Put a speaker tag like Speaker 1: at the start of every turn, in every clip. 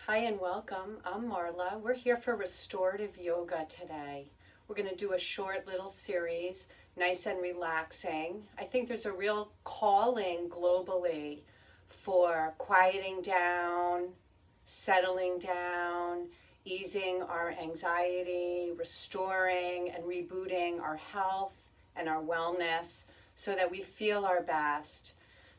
Speaker 1: Hi and welcome. I'm Marla. We're here for Restorative Yoga today. We're going to do a short little series, nice and relaxing. I think there's a real calling globally for quieting down, settling down, easing our anxiety, restoring and rebooting our health and our wellness so that we feel our best.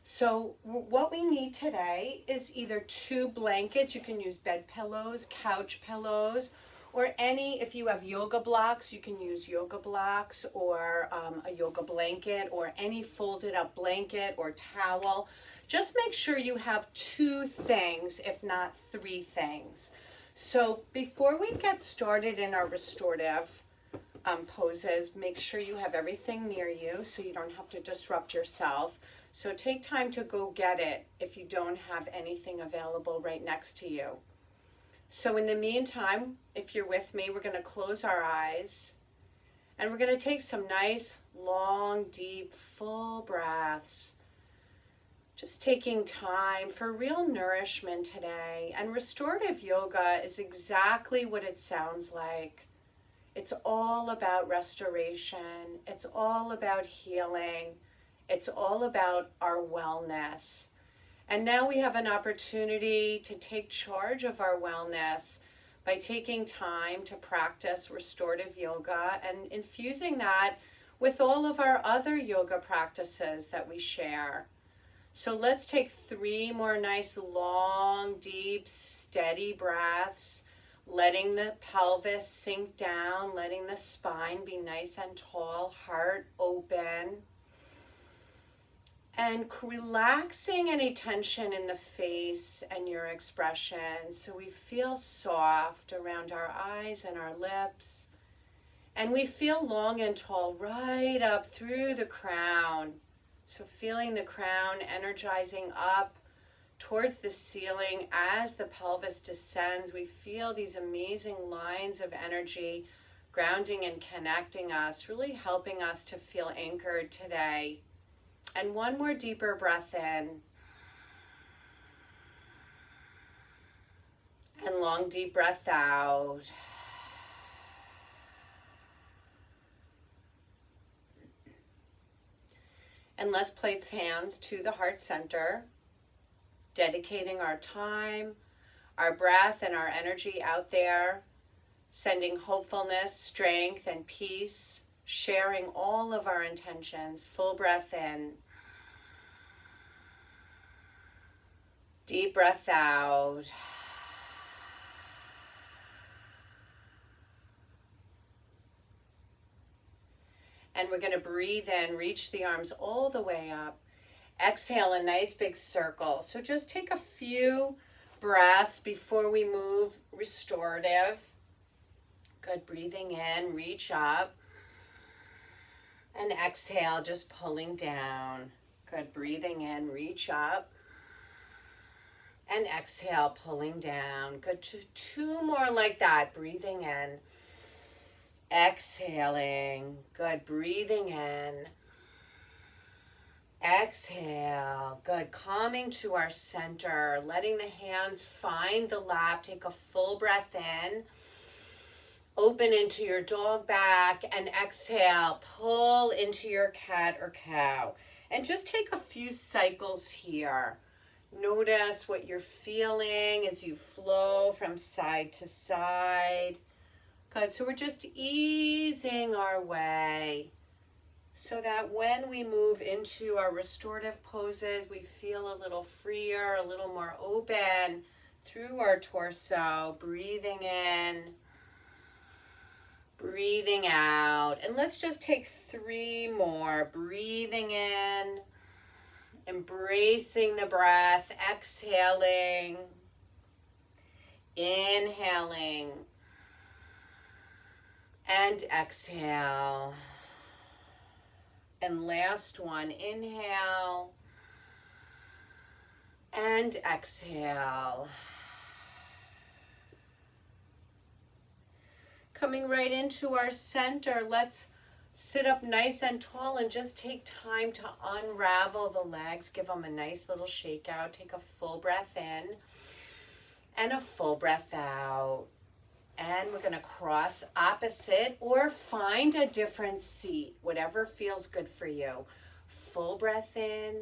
Speaker 1: So what we need today is either two blankets. You can use bed pillows, couch pillows, or if you have yoga blocks, you can use yoga blocks or a yoga blanket or any folded up blanket or towel. Just make sure you have two things, if not three things. So before we get started in our restorative poses, make sure you have everything near you so you don't have to disrupt yourself. So take time to go get it if you don't have anything available right next to you. So in the meantime, if you're with me, we're going to close our eyes and we're going to take some nice, long, deep, full breaths. Just taking time for real nourishment today. And restorative yoga is exactly what it sounds like. It's all about restoration. It's all about healing. It's all about our wellness. And now we have an opportunity to take charge of our wellness by taking time to practice restorative yoga and infusing that with all of our other yoga practices that we share. So let's take 3 more nice, long, deep, steady breaths, letting the pelvis sink down, letting the spine be nice and tall, heart open. And relaxing any tension in the face and your expression so we feel soft around our eyes and our lips. And we feel long and tall right up through the crown. So feeling the crown energizing up towards the ceiling as the pelvis descends. We feel these amazing lines of energy grounding and connecting us, really helping us to feel anchored today. And one more deeper breath in. And long deep breath out. And let's place hands to the heart center, dedicating our time, our breath, and our energy out there, sending hopefulness, strength, and peace, sharing all of our intentions. Full breath in. Deep breath out. And we're going to breathe in, reach the arms all the way up. Exhale a nice big circle. So just take a few breaths before we move restorative. Good, breathing in, reach up. And exhale, just pulling down. Good, breathing in, reach up. And exhale, pulling down. Good, 2 more like that, breathing in. Exhaling, good, breathing in. Exhale, good, coming to our center, letting the hands find the lap. Take a full breath in. Open into your dog back and exhale, pull into your cat or cow. And just take a few cycles here. Notice what you're feeling as you flow from side to side. Good, so we're just easing our way so that when we move into our restorative poses, we feel a little freer, a little more open through our torso, breathing in, breathing out. And let's just take 3 more, breathing in, embracing the breath, exhaling, inhaling, and exhale. And last one, inhale and exhale. Coming right into our center, let's sit up nice and tall and just take time to unravel the legs. Give them a nice little shake out. Take a full breath in. and a full breath out. And we're going to cross opposite or find a different seat, whatever feels good for you. Full breath in.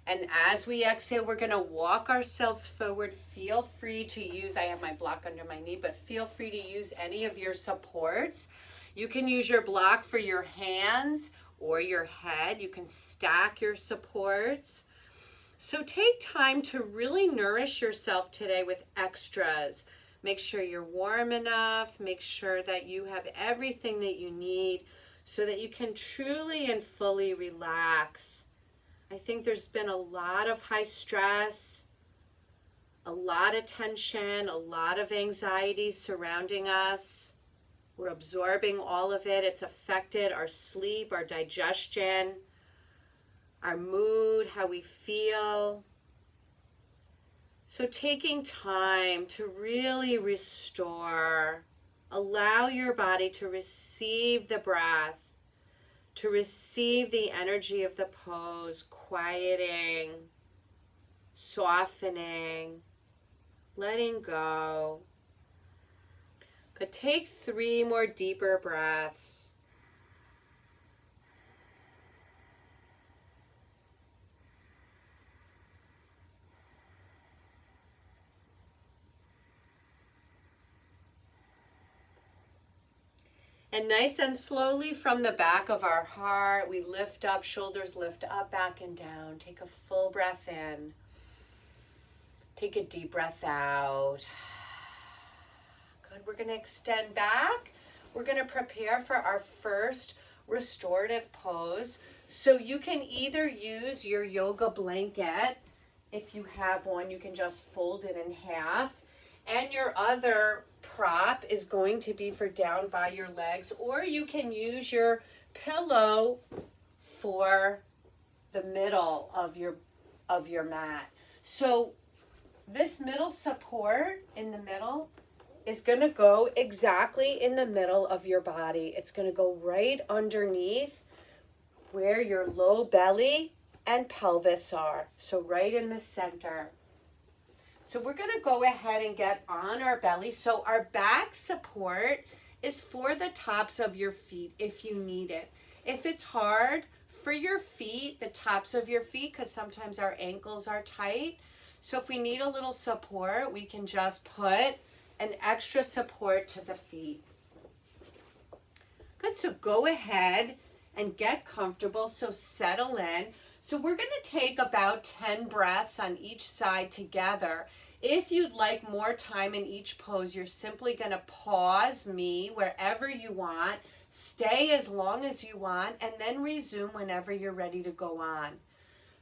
Speaker 1: And as we exhale, we're going to walk ourselves forward. Feel free to use, I have my block under my knee, but feel free to use any of your supports. You can use your block for your hands or your head. You can stack your supports. So take time to really nourish yourself today with extras. Make sure you're warm enough. Make sure that you have everything that you need so that you can truly and fully relax. I think there's been a lot of high stress, a lot of tension, a lot of anxiety surrounding us. We're absorbing all of it. It's affected our sleep, our digestion, our mood, how we feel. So taking time to really restore, allow your body to receive the breath, to receive the energy of the pose, quieting, softening, letting go. But take 3 more deeper breaths. And nice and slowly from the back of our heart, we lift up, shoulders lift up, back and down. Take a full breath in. Take a deep breath out. Good, we're gonna extend back. We're gonna prepare for our first restorative pose. So you can either use your yoga blanket. If you have one, you can just fold it in half. And your other prop is going to be for down by your legs, or you can use your pillow for the middle of your mat. So this middle support in the middle is going to go exactly in the middle of your body. It's going to go right underneath where your low belly and pelvis are. So right in the center. So we're going to go ahead and get on our belly. So our back support is for the tops of your feet if you need it. If it's hard for your feet, the tops of your feet, because sometimes our ankles are tight. So if we need a little support, we can just put an extra support to the feet. Good, so go ahead and get comfortable. So settle in. So we're going to take about 10 breaths on each side together. If you'd like more time in each pose, you're simply going to pause me wherever you want, stay as long as you want, and then resume whenever you're ready to go on.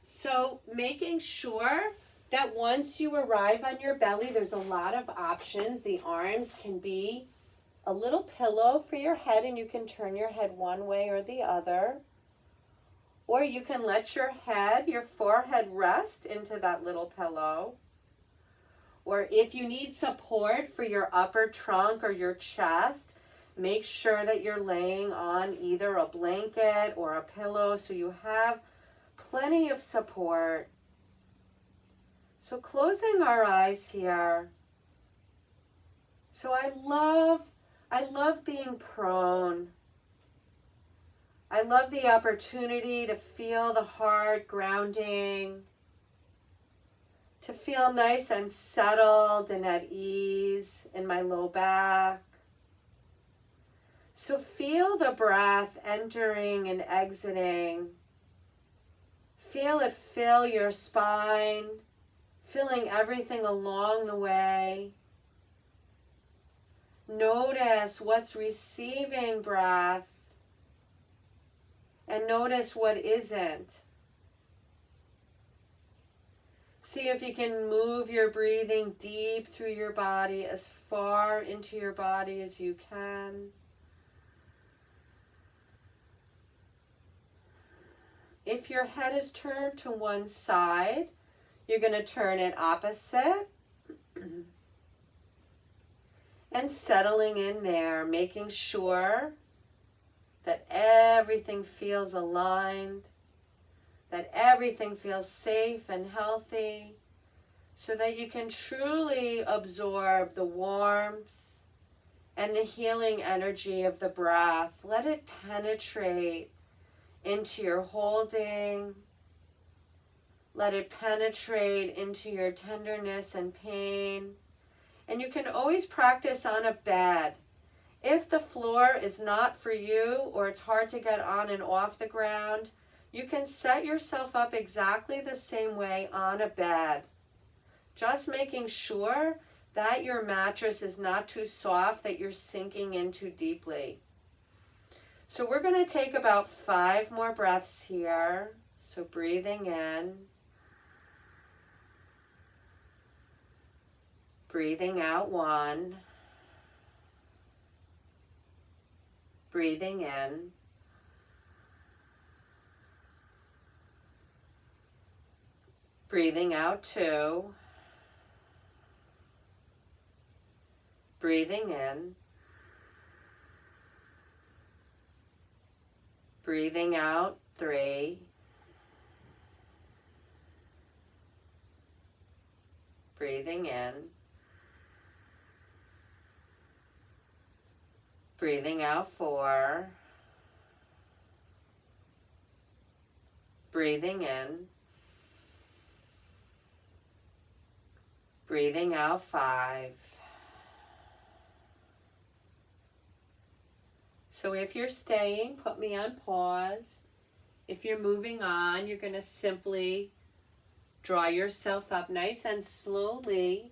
Speaker 1: So making sure that once you arrive on your belly, there's a lot of options. The arms can be a little pillow for your head, and you can turn your head one way or the other. Or you can let your head, your forehead rest into that little pillow. Or if you need support for your upper trunk or your chest, make sure that you're laying on either a blanket or a pillow so you have plenty of support. So closing our eyes here. So I love being prone. I love the opportunity to feel the heart grounding, to feel nice and settled and at ease in my low back. So feel the breath entering and exiting. Feel it fill your spine, filling everything along the way. Notice what's receiving breath. And notice what isn't. See if you can move your breathing deep through your body, as far into your body as you can. If your head is turned to one side, you're going to turn it opposite. And settling in there, making sure that everything feels aligned, that everything feels safe and healthy, so that you can truly absorb the warmth and the healing energy of the breath. Let it penetrate into your holding. Let it penetrate into your tenderness and pain. And you can always practice on a bed. If the floor is not for you or it's hard to get on and off the ground, you can set yourself up exactly the same way on a bed. Just making sure that your mattress is not too soft, that you're sinking in too deeply. So we're going to take about 5 more breaths here. So breathing in. Breathing out 1. Breathing in. Breathing out 2. Breathing in. Breathing out 3. Breathing in. Breathing out 4. Breathing in. Breathing out 5. So if you're staying, put me on pause. If you're moving on, you're going to simply draw yourself up nice and slowly.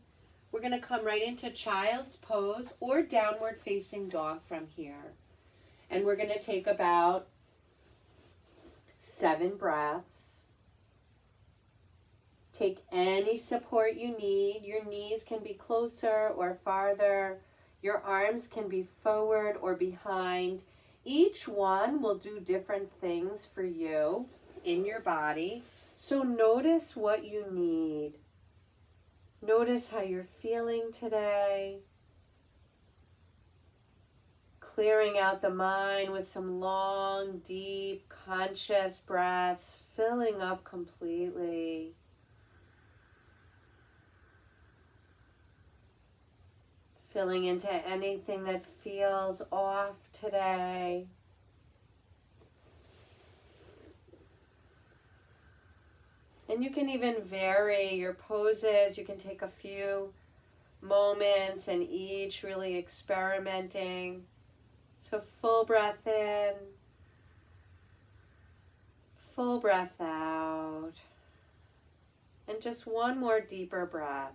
Speaker 1: We're going to come right into child's pose or downward facing dog from here. And we're going to take about 7 breaths. Take any support you need. Your knees can be closer or farther. Your arms can be forward or behind. Each one will do different things for you in your body. So notice what you need. Notice how you're feeling today. Clearing out the mind with some long, deep, conscious breaths, filling up completely. Filling into anything that feels off today. And you can even vary your poses. You can take a few moments and each really experimenting. So full breath in, full breath out, and just one more deeper breath.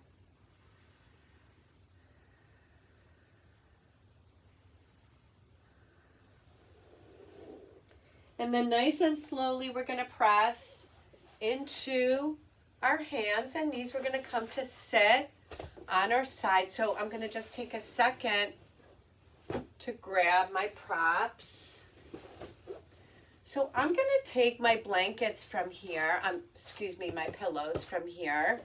Speaker 1: And then nice and slowly we're going to press into our hands and knees. We're going to come to sit on our side. So I'm going to just take a second to grab my props. So I'm going to take my blankets from here, my pillows from here.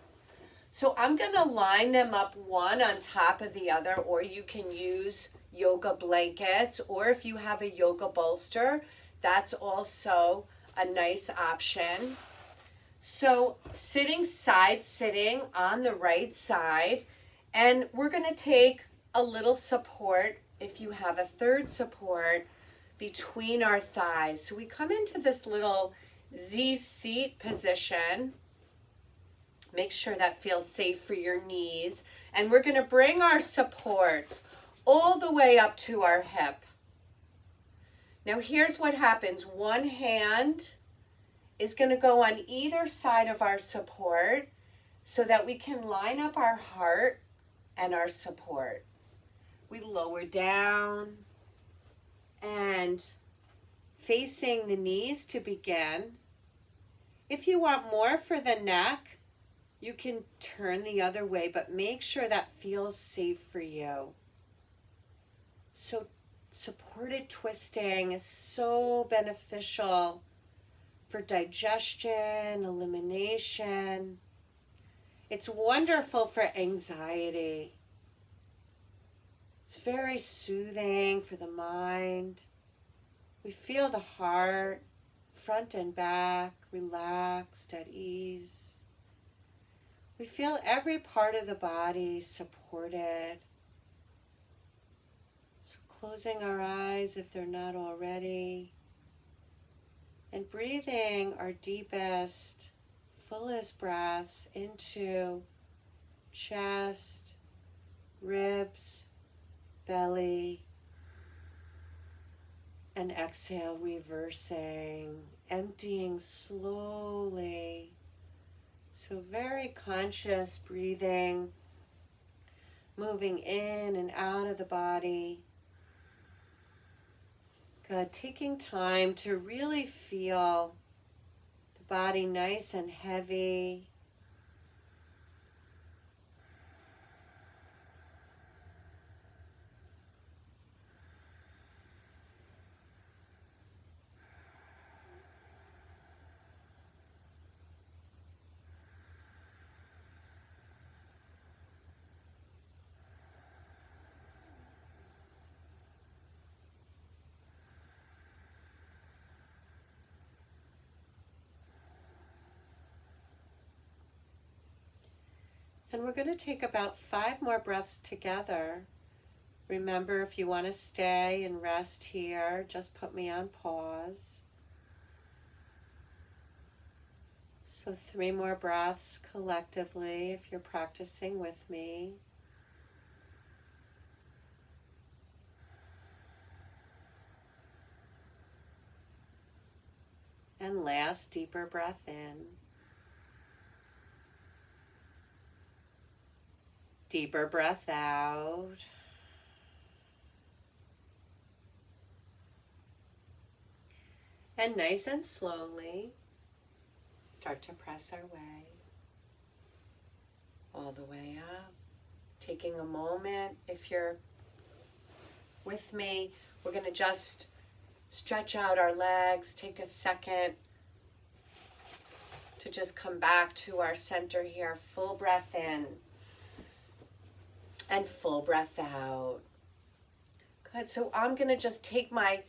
Speaker 1: So I'm going to line them up one on top of the other, or you can use yoga blankets, or if you have a yoga bolster, that's also a nice option. So sitting on the right side, and we're going to take a little support, if you have a third support, between our thighs. So we come into this little Z seat position. Make sure that feels safe for your knees. And we're going to bring our supports all the way up to our hip. Now here's what happens. One hand is going to go on either side of our support so that we can line up our heart and our support. We lower down and facing the knees to begin. If you want more for the neck, you can turn the other way, but make sure that feels safe for you. So supported twisting is so beneficial for digestion, elimination. It's wonderful for anxiety. It's very soothing for the mind. We feel the heart, front and back, relaxed, at ease. We feel every part of the body supported. So closing our eyes if they're not already. And breathing our deepest, fullest breaths into chest, ribs, belly, and exhale, reversing, emptying slowly. So very conscious breathing, moving in and out of the body. Good. Taking time to really feel the body nice and heavy. And we're going to take about 5 more breaths together. Remember, if you want to stay and rest here, just put me on pause. So 3 more breaths collectively if you're practicing with me. And last, deeper breath in. Deeper breath out. And nice and slowly, start to press our way all the way up. Taking a moment, if you're with me, we're going to just stretch out our legs, take a second to just come back to our center here. Full breath in and full breath out. Good, so I'm going to just take my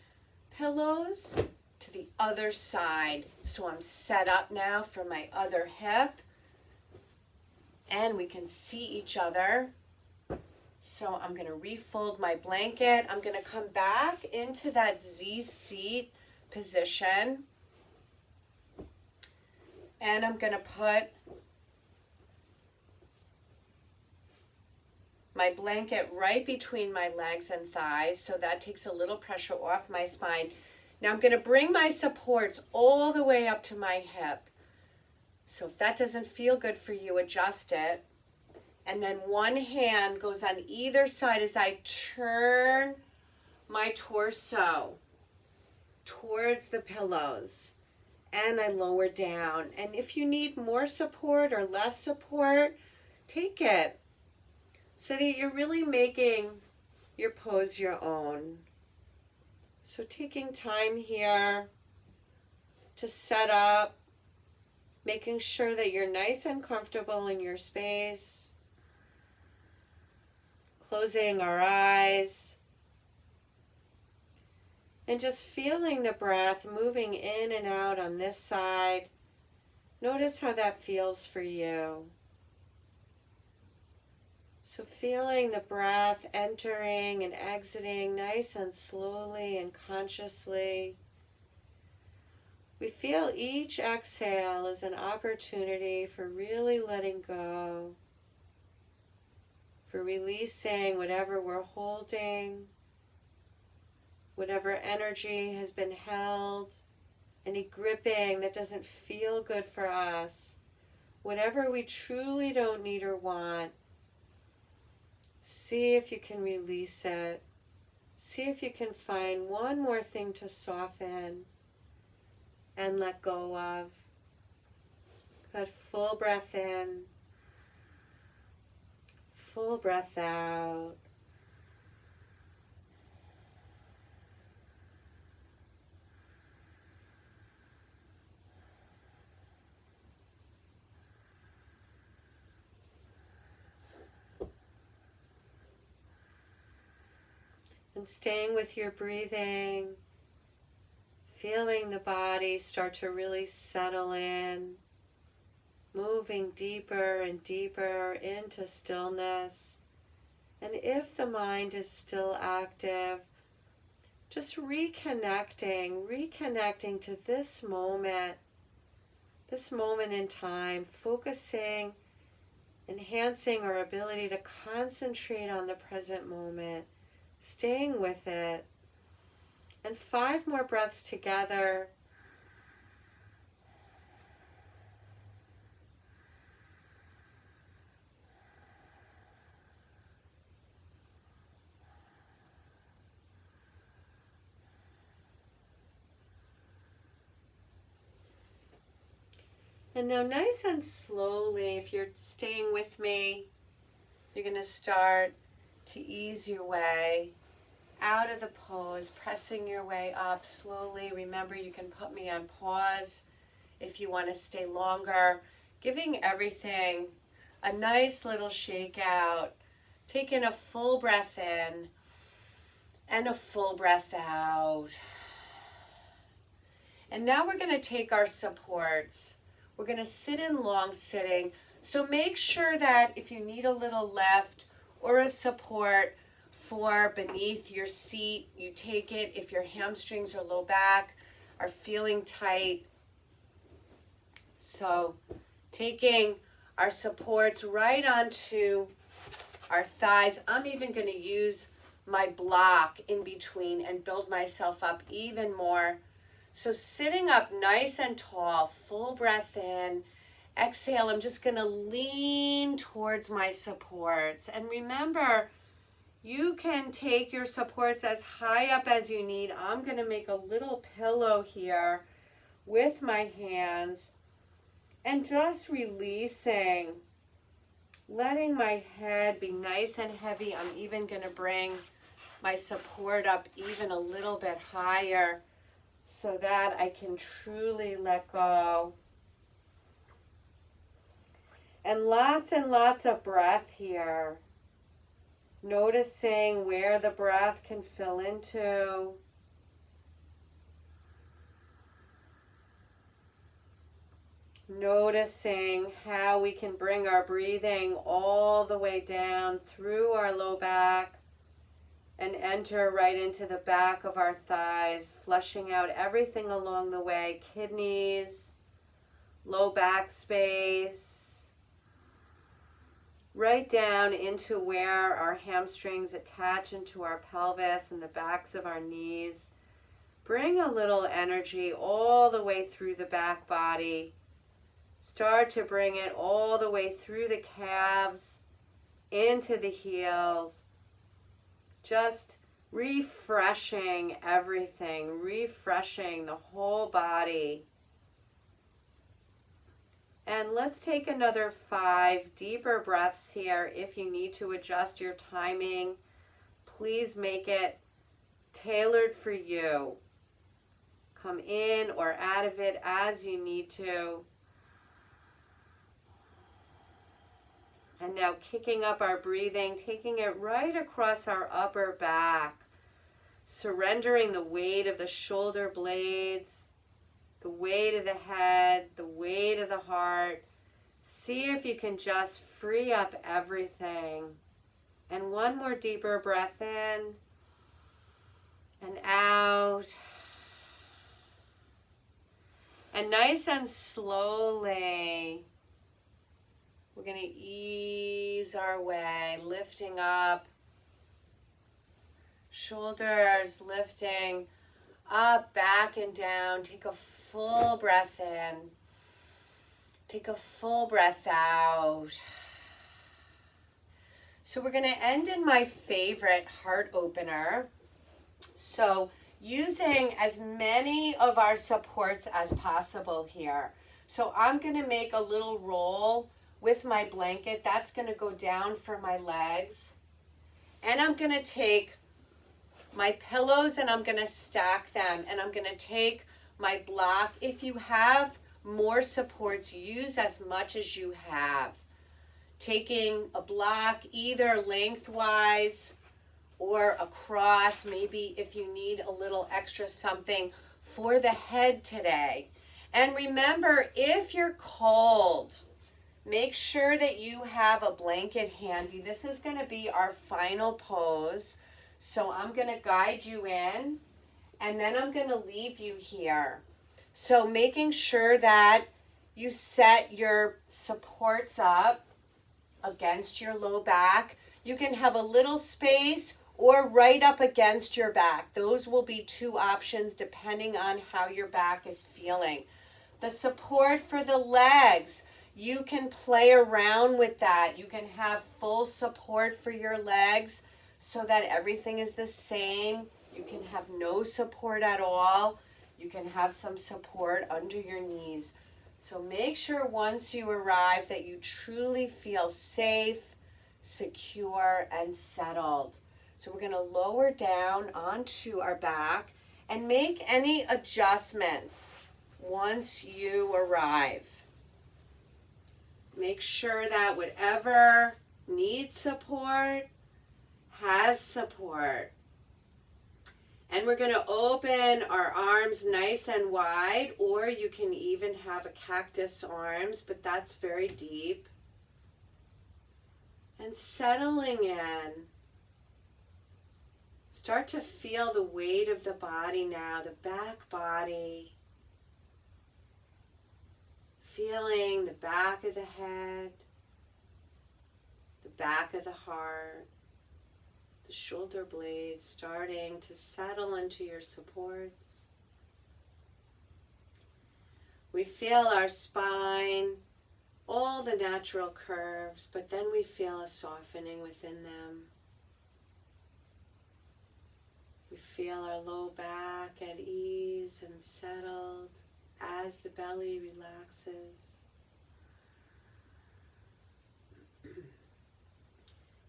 Speaker 1: pillows to the other side. So I'm set up now for my other hip. And we can see each other. So I'm going to refold my blanket. I'm going to come back into that Z seat position. And I'm going to put my blanket right between my legs and thighs. So that takes a little pressure off my spine. Now I'm going to bring my supports all the way up to my hip. So if that doesn't feel good for you, adjust it. And then one hand goes on either side as I turn my torso towards the pillows. And I lower down. And if you need more support or less support, take it. So that you're really making your pose your own. So taking time here to set up, making sure that you're nice and comfortable in your space. Closing our eyes. And just feeling the breath moving in and out on this side. Notice how that feels for you. So feeling the breath entering and exiting nice and slowly and consciously. We feel each exhale as an opportunity for really letting go, for releasing whatever we're holding, whatever energy has been held, any gripping that doesn't feel good for us, whatever we truly don't need or want. See if you can release it. See if you can find one more thing to soften and let go of. Good, full breath in, full breath out. And staying with your breathing, feeling the body start to really settle in. moving deeper and deeper into stillness. And if the mind is still active, just reconnecting to this moment in time, focusing, enhancing our ability to concentrate on the present moment, staying with it. And 5 more breaths together. And now nice and slowly, if you're staying with me, you're going to start to ease your way out of the pose, pressing your way up slowly. Remember, you can put me on pause if you want to stay longer. Giving everything a nice little shake out. Taking a full breath in and a full breath out. And now we're going to take our supports. We're going to sit in long sitting. So make sure that if you need a little lift or a support for beneath your seat, you take it. If your hamstrings or low back are feeling tight. So taking our supports right onto our thighs. I'm even going to use my block in between and build myself up even more. So sitting up nice and tall, full breath in. Exhale, I'm just going to lean towards my supports. And remember, you can take your supports as high up as you need. I'm going to make a little pillow here with my hands and just releasing, letting my head be nice and heavy. I'm even going to bring my support up even a little bit higher so that I can truly let go. And lots of breath here. Noticing where the breath can fill into. Noticing how we can bring our breathing all the way down through our low back and enter right into the back of our thighs, flushing out everything along the way, kidneys, low back space, right down into where our hamstrings attach into our pelvis and the backs of our knees. Bring a little energy all the way through the back body. Start to bring it all the way through the calves, into the heels. Just refreshing everything, refreshing the whole body. And let's take another 5 deeper breaths here. If you need to adjust your timing, please make it tailored for you. Come in or out of it as you need to. And now kicking up our breathing, taking it right across our upper back, surrendering the weight of the shoulder blades, the weight of the head, the weight of the heart. See if you can just free up everything. And one more deeper breath in and out. And nice and slowly, we're going to ease our way, lifting up, shoulders lifting up, back and down. Take a full breath in. Take a full breath out. So we're going to end in my favorite heart opener. So using as many of our supports as possible here. So I'm going to make a little roll with my blanket. That's going to go down for my legs. And I'm going to take my pillows and I'm going to stack them. And I'm going to take my block. If you have more supports, use as much as you have. Taking a block either lengthwise or across, maybe if you need a little extra something for the head today. And remember, if you're cold, Make sure that you have a blanket handy. This is going to be our final pose. So I'm going to guide you in, and then I'm going to leave you here. So making sure that you set your supports up against your low back. You can have a little space or right up against your back. Those will be two options depending on how your back is feeling. The support for the legs, you can play around with that. You can have full support for your legs so that everything is the same. You can have no support at all. You can have some support under your knees. So make sure once you arrive that you truly feel safe, secure, and settled. So we're going to lower down onto our back and make any adjustments once you arrive. Make sure that whatever needs support has support. And we're going to open our arms nice and wide, or you can even have a cactus arms, but that's very deep. And settling in. Start to feel the weight of the body now, the back body. Feeling the back of the head, the back of the heart, the shoulder blades starting to settle into your supports. We feel our spine, all the natural curves, but then we feel a softening within them. We feel our low back at ease and settled as the belly relaxes.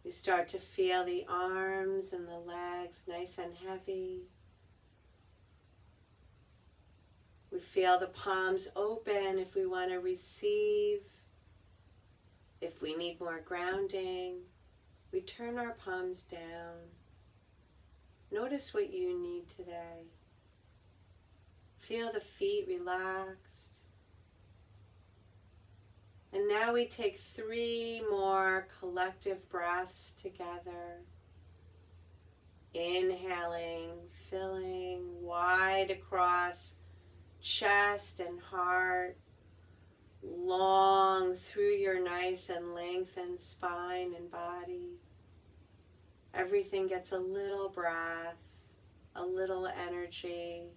Speaker 1: We start to feel the arms and the legs nice and heavy. We feel the palms open if we want to receive. If we need more grounding, we turn our palms down. Notice what you need today. Feel the feet relaxed. And now we take 3 more collective breaths together. Inhaling, filling wide across chest and heart, long through your nice and lengthened spine and body. Everything gets a little breath, a little energy.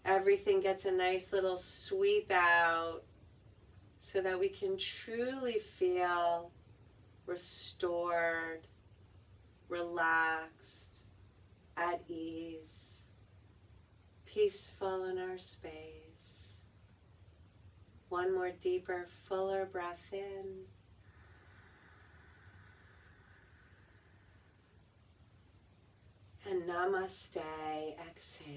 Speaker 1: Everything gets a nice little sweep out so that we can truly feel restored, relaxed, at ease, peaceful in our space. One more deeper, fuller breath in. And namaste, exhale.